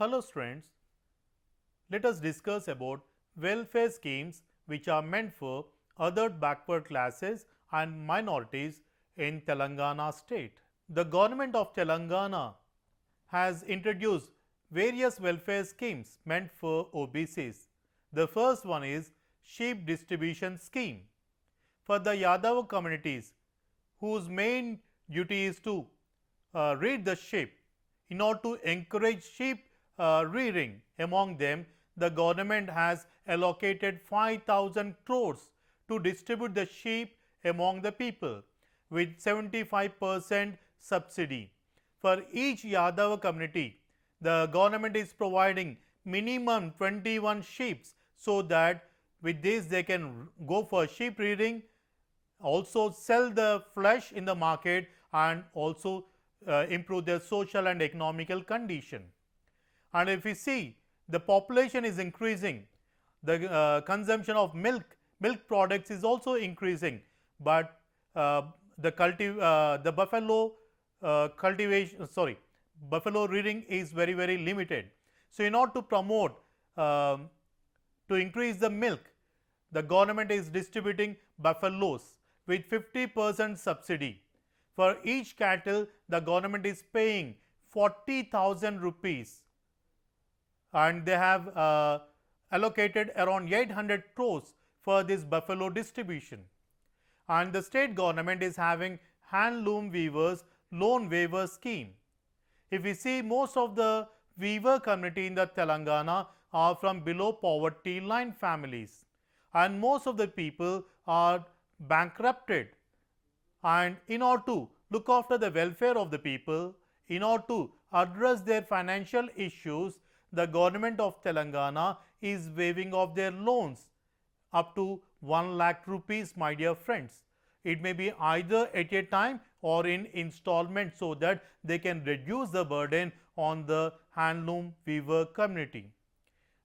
Hello students, let us discuss about welfare schemes which are meant for other backward classes and minorities in Telangana state. The government of Telangana has introduced various welfare schemes meant for OBCs. The first one is sheep distribution scheme for the Yadava communities whose main duty is to rear the sheep. In order to encourage sheep rearing among them, the government has allocated 5,000 crores to distribute the sheep among the people with 75% subsidy. For each Yadava community, the government is providing minimum 21 sheep so that with this they can go for sheep rearing, also sell the flesh in the market and also improve their social and economical condition. And if we see the population is increasing, the consumption of milk products is also increasing, but the buffalo buffalo rearing is very limited. So, in order to promote to increase the milk, the government is distributing buffaloes with 50% subsidy. For each cattle, the government is paying 40,000 rupees and they have allocated around 800 crores for this buffalo distribution. And the state government is having handloom weavers loan waiver scheme. If we see, most of the weaver community in the Telangana are from below poverty line families, and most of the people are bankrupted. And in order to look after the welfare of the people, in order to address their financial issues, the government of Telangana is waiving off their loans up to 1 lakh rupees, my dear friends. It may be either at a time or in installment, so that they can reduce the burden on the handloom weaver community.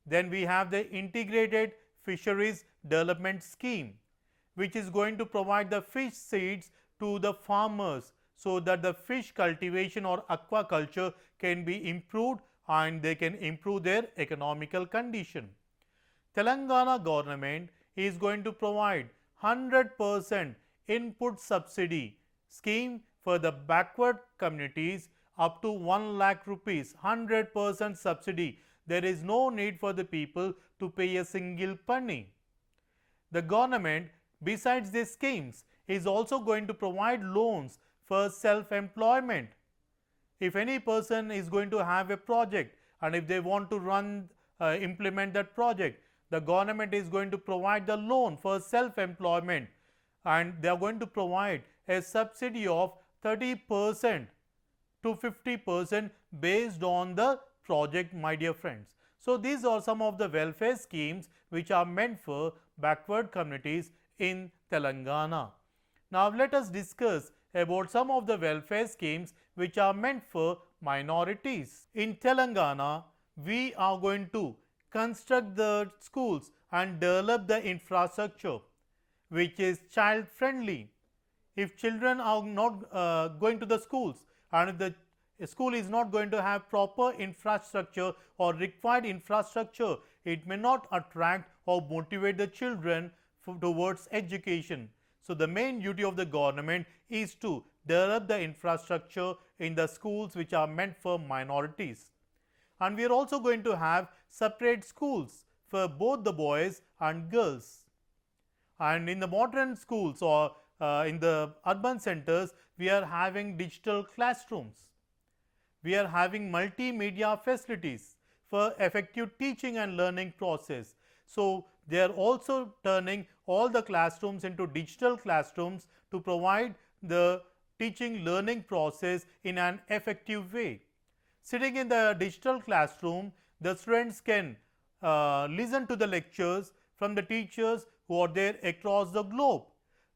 Then we have the integrated fisheries development scheme, which is going to provide the fish seeds to the farmers so that the fish cultivation or aquaculture can be improved and they can improve their economical condition. Telangana government is going to provide 100% input subsidy scheme for the backward communities up to 1 lakh rupees, 100% subsidy. There is no need for the people to pay a single penny. The government, besides these schemes, is also going to provide loans for self-employment. If any person is going to have a project and if they want to implement that project, the government is going to provide the loan for self-employment, and they are going to provide a subsidy of 30% to 50% based on the project, my dear friends. So, these are some of the welfare schemes which are meant for backward communities in Telangana. Now, let us discuss about some of the welfare schemes which are meant for minorities. In Telangana, we are going to construct the schools and develop the infrastructure which is child friendly. If children are not going to the schools and if the school is not going to have proper infrastructure or required infrastructure, it may not attract or motivate the children towards education. So, the main duty of the government is to develop the infrastructure in the schools which are meant for minorities. And we are also going to have separate schools for both the boys and girls. And in the modern schools or in the urban centers, we are having digital classrooms. We are having multimedia facilities for effective teaching and learning process. So, they are also turning all the classrooms into digital classrooms to provide the teaching learning process in an effective way. Sitting in the digital classroom, the students can listen to the lectures from the teachers who are there across the globe.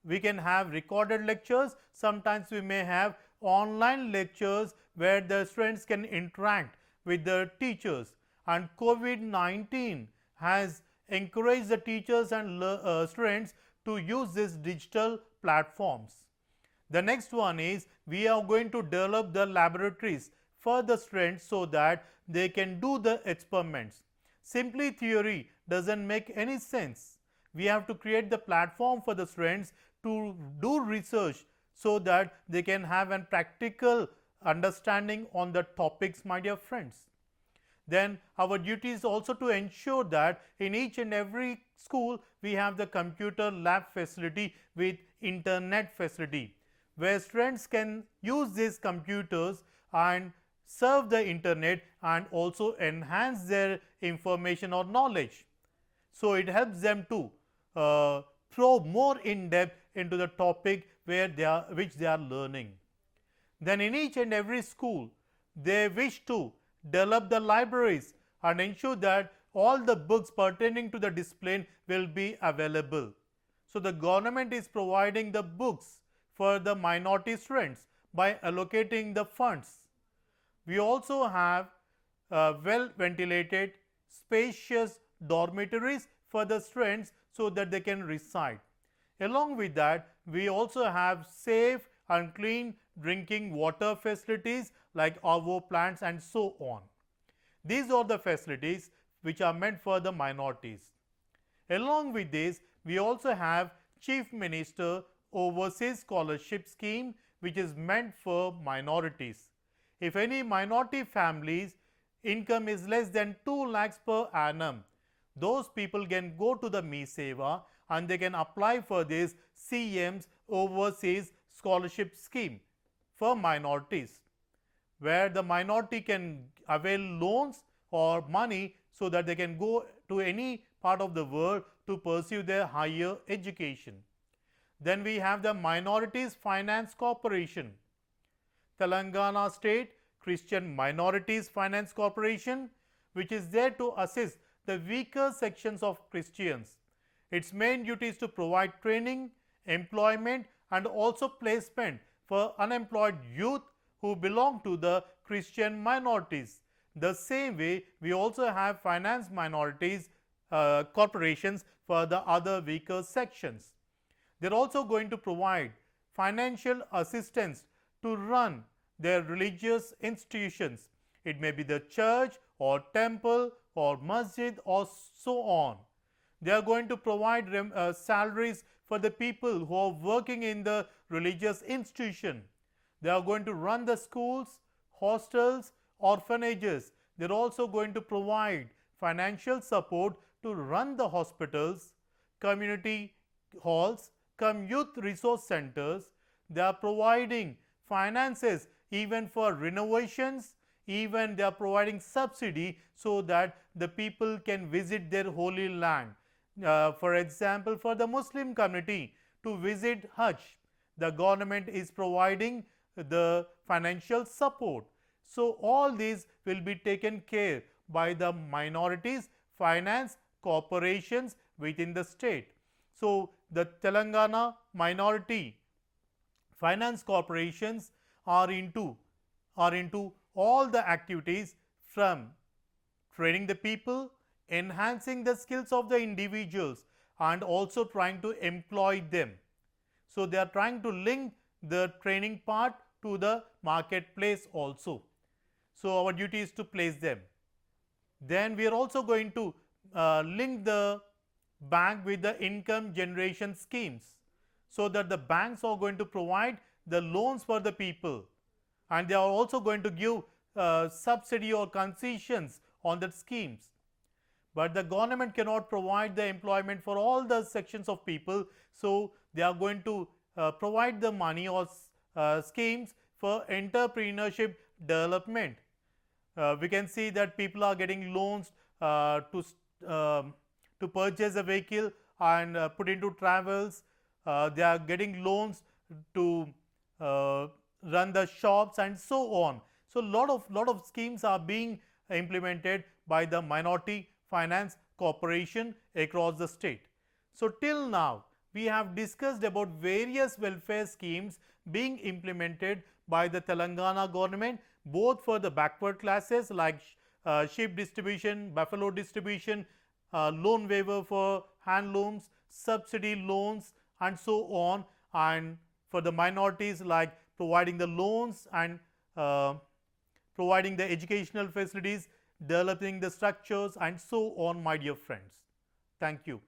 We can have recorded lectures, sometimes we may have online lectures where the students can interact with the teachers, and COVID-19 has encouraged the teachers and students to use these digital platforms. The next one is we are going to develop the laboratories for the students so that they can do the experiments. Simply theory doesn't make any sense. We have to create the platform for the students to do research so that they can have a practical understanding on the topics, my dear friends. Then our duty is also to ensure that in each and every school we have the computer lab facility with internet facility, where students can use these computers and serve the internet and also enhance their information or knowledge. So it helps them to probe more in depth into the topic which they are learning. Then in each and every school they wish to develop the libraries and ensure that all the books pertaining to the discipline will be available. So the government is providing the books for the minority students by allocating the funds. We also have well ventilated, spacious dormitories for the students so that they can reside. Along with that, we also have safe and clean drinking water facilities like RO plants and so on. These are the facilities which are meant for the minorities. Along with this, we also have Chief Minister Overseas Scholarship Scheme, which is meant for minorities. If any minority family's income is less than 2 lakhs per annum, those people can go to the Mi Seva and they can apply for this CM's Overseas Scholarship Scheme for minorities, where the minority can avail loans or money so that they can go to any part of the world to pursue their higher education. Then we have the Minorities Finance Corporation, Telangana State Christian Minorities Finance Corporation, which is there to assist the weaker sections of Christians. Its main duty is to provide training, employment and also placement for unemployed youth who belong to the Christian minorities. The same way, we also have finance minorities corporations for the other weaker sections. They are also going to provide financial assistance to run their religious institutions. It may be the church or temple or masjid or so on. They are going to provide salaries for the people who are working in the religious institution. They are going to run the schools, hostels, orphanages. They are also going to provide financial support to run the hospitals, community halls, youth resource centers. They are providing finances even for renovations, even they are providing subsidy so that the people can visit their holy land. For example, for the Muslim community to visit Hajj, the government is providing the financial support. So all these will be taken care by the minorities finance corporations within the state. So the Telangana minority finance corporations are into all the activities from training the people, enhancing the skills of the individuals and also trying to employ them. So they are trying to link the training part to the marketplace also. So our duty is to place them. Then we are also going to link the bank with the income generation schemes, so that the banks are going to provide the loans for the people and they are also going to give subsidy or concessions on that schemes. But the government cannot provide the employment for all the sections of people, so they are going to provide the money or schemes for entrepreneurship development. We can see that people are getting loans to purchase a vehicle and put into travels. They are getting loans to run the shops and so on. So lot of schemes are being implemented by the minority finance corporation across the state. So till now we have discussed about various welfare schemes being implemented by the Telangana government, both for the backward classes like sheep distribution, buffalo distribution, loan waiver for handlooms, subsidy loans and so on, and for the minorities like providing the loans and providing the educational facilities, developing the structures and so on, my dear friends. Thank you.